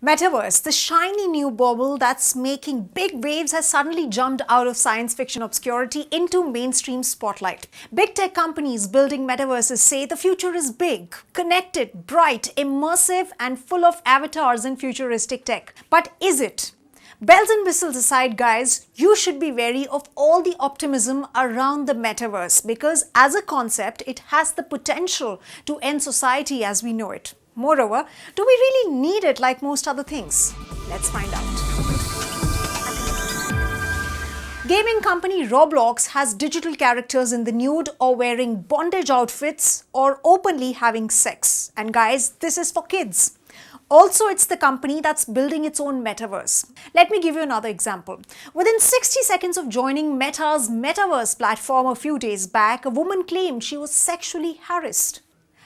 Metaverse, the shiny new bauble that's making big waves, has suddenly jumped out of science fiction obscurity into mainstream spotlight. Big tech companies building metaverses say the future is big, connected, bright, immersive, and full of avatars and futuristic tech. But is it? Bells and whistles aside, guys, you should be wary of all the optimism around the metaverse because as a concept, it has the potential to end society as we know it. Moreover, do we really need it like most other things? Let's find out. Gaming company Roblox has digital characters in the nude or wearing bondage outfits or openly having sex. And guys, this is for kids. Also, it's the company that's building its own metaverse. Let me give you another example. Within 60 seconds of joining Meta's Metaverse platform a few days back, a woman claimed she was sexually harassed.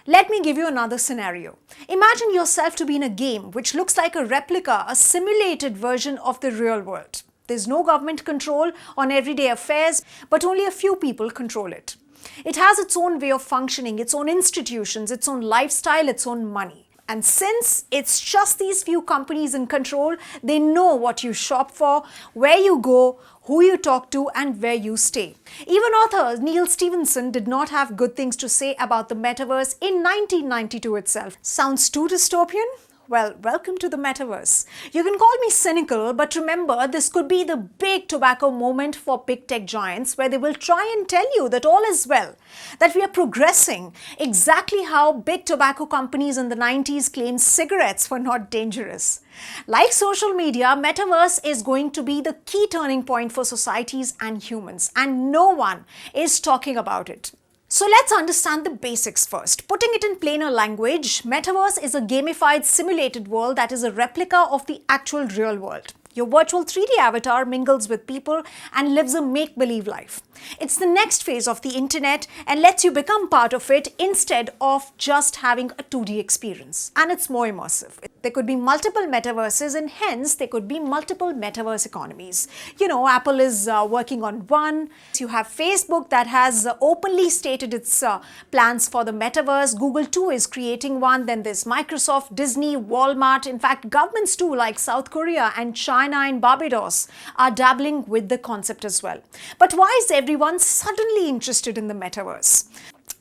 Let me give you another scenario. Imagine yourself to be in a game which looks like a replica, a simulated version of the real world. There's no government control on everyday affairs, but only a few people control it. It has its own way of functioning, its own institutions, its own lifestyle, its own money. And since it's just these few companies in control, they know what you shop for, where you go, who you talk to, and where you stay. Even author Neil Stephenson did not have good things to say about the metaverse in 1992 itself. Sounds too dystopian? Well, welcome to the metaverse. You can call me cynical, but remember, this could be the big tobacco moment for big tech giants where they will try and tell you that all is well, that we are progressing, exactly how big tobacco companies in the 90s claimed cigarettes were not dangerous. Like social media, metaverse is going to be the key turning point for societies and humans, and no one is talking about it. So let's understand the basics first. Putting it in plainer language, Metaverse is a gamified simulated world that is a replica of the actual real world. Your virtual 3D avatar mingles with people and lives a make-believe life. It's the next phase of the internet and lets you become part of it instead of just having a 2D experience. And it's more immersive. There could be multiple metaverses and hence there could be multiple metaverse economies. You know, Apple is working on one. You have Facebook that has openly stated its plans for the metaverse. Google too is creating one. Then there's Microsoft, Disney, Walmart. In fact, governments too like South Korea and China and Barbados are dabbling with the concept as well. But why is everyone suddenly interested in the metaverse?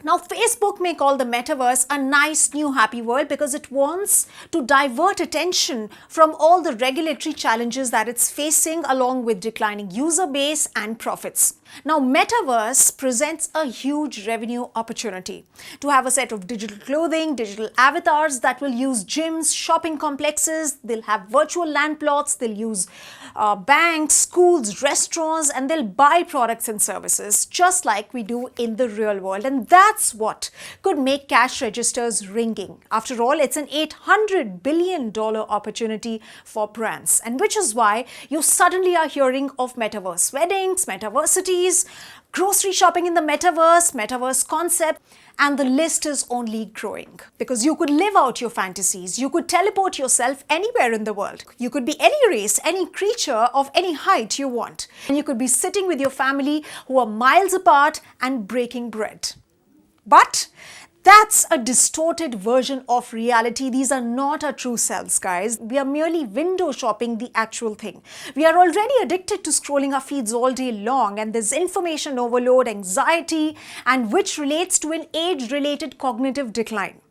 Now, Facebook may call the metaverse a nice new happy world because it wants to divert attention from all the regulatory challenges that it's facing along with declining user base and profits. Now, metaverse presents a huge revenue opportunity to have a set of digital clothing, digital avatars that will use gyms, shopping complexes, they'll have virtual land plots, they'll use banks, schools, restaurants, and they'll buy products and services just like we do in the real world. And that's what could make cash registers ringing. After all, it's an $800 billion opportunity for brands, and which is why you suddenly are hearing of metaverse weddings, metaversities, grocery shopping in the metaverse, metaverse concept, and the list is only growing. Because you could live out your fantasies, you could teleport yourself anywhere in the world. You could be any race, any creature of any height you want. And you could be sitting with your family who are miles apart and breaking bread. But that's a distorted version of reality. These are not our true selves, guys. We are merely window shopping the actual thing. We are already addicted to scrolling our feeds all day long, and there's information overload, anxiety, and which relates to an age-related cognitive decline.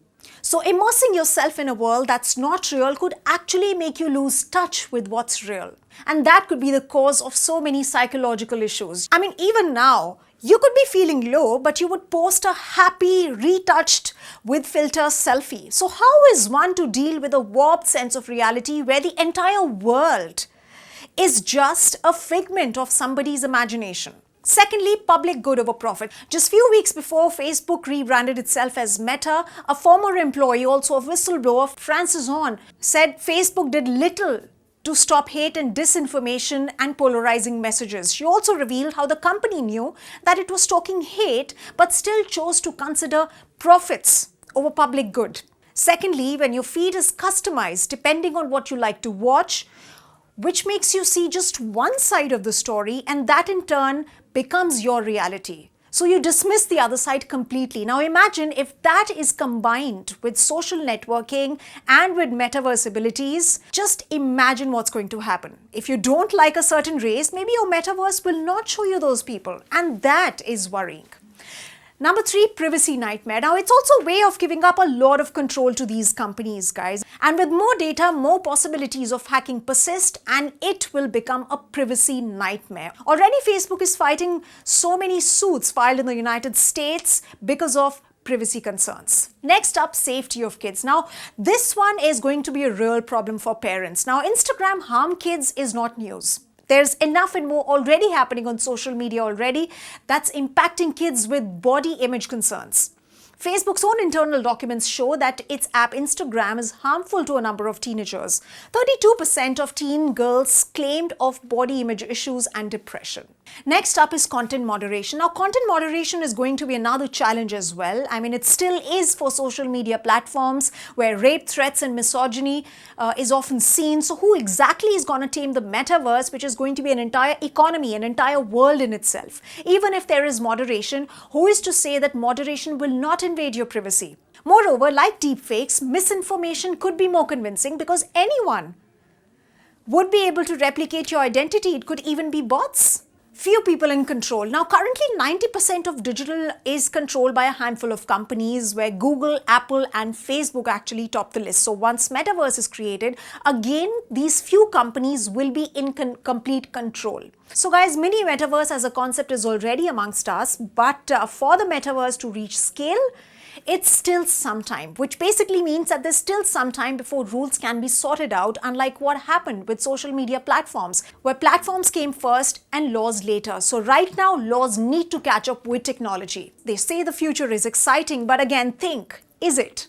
So immersing yourself in a world that's not real could actually make you lose touch with what's real. And that could be the cause of so many psychological issues. I mean, even now, you could be feeling low, but you would post a happy, retouched with filter selfie. So how is one to deal with a warped sense of reality where the entire world is just a figment of somebody's imagination? Secondly, public good over profit. Just few weeks before Facebook rebranded itself as Meta, a former employee, also a whistleblower, Frances Horn, said Facebook did little to stop hate and disinformation and polarizing messages. She also revealed how the company knew that it was stoking hate but still chose to consider profits over public good. Secondly, when your feed is customized depending on what you like to watch, which makes you see just one side of the story, and that in turn becomes your reality. So you dismiss the other side completely. Now imagine if that is combined with social networking and with metaverse abilities. Just imagine what's going to happen. If you don't like a certain race, maybe your metaverse will not show you those people, and that is worrying. Number 3, privacy nightmare. Now, it's also a way of giving up a lot of control to these companies, guys. And with more data, more possibilities of hacking persist, and it will become a privacy nightmare. Already, Facebook is fighting so many suits filed in the United States because of privacy concerns. Next up, safety of kids. Now, this one is going to be a real problem for parents. Now, Instagram harm kids is not news. There's enough and more already happening on social media already that's impacting kids with body image concerns. Facebook's own internal documents show that its app Instagram is harmful to a number of teenagers. 32% of teen girls claimed of body image issues and depression. Next up is content moderation. Now, content moderation is going to be another challenge as well. I mean, it still is for social media platforms where rape threats and misogyny is often seen. So who exactly is going to tame the metaverse, which is going to be an entire economy, an entire world in itself? Even if there is moderation, who is to say that moderation will not invade your privacy? Moreover, like deepfakes, misinformation could be more convincing because anyone would be able to replicate your identity. It could even be bots. Few people in control. Now, currently 90% of digital is controlled by a handful of companies where Google, Apple and Facebook actually top the list. So once Metaverse is created, again, these few companies will be in complete control. So guys, mini Metaverse as a concept is already amongst us, but for the Metaverse to reach scale, it's still some time, which basically means that there's still some time before rules can be sorted out, unlike what happened with social media platforms, where platforms came first and laws later. So right now, laws need to catch up with technology. They say the future is exciting, but again, think, is it?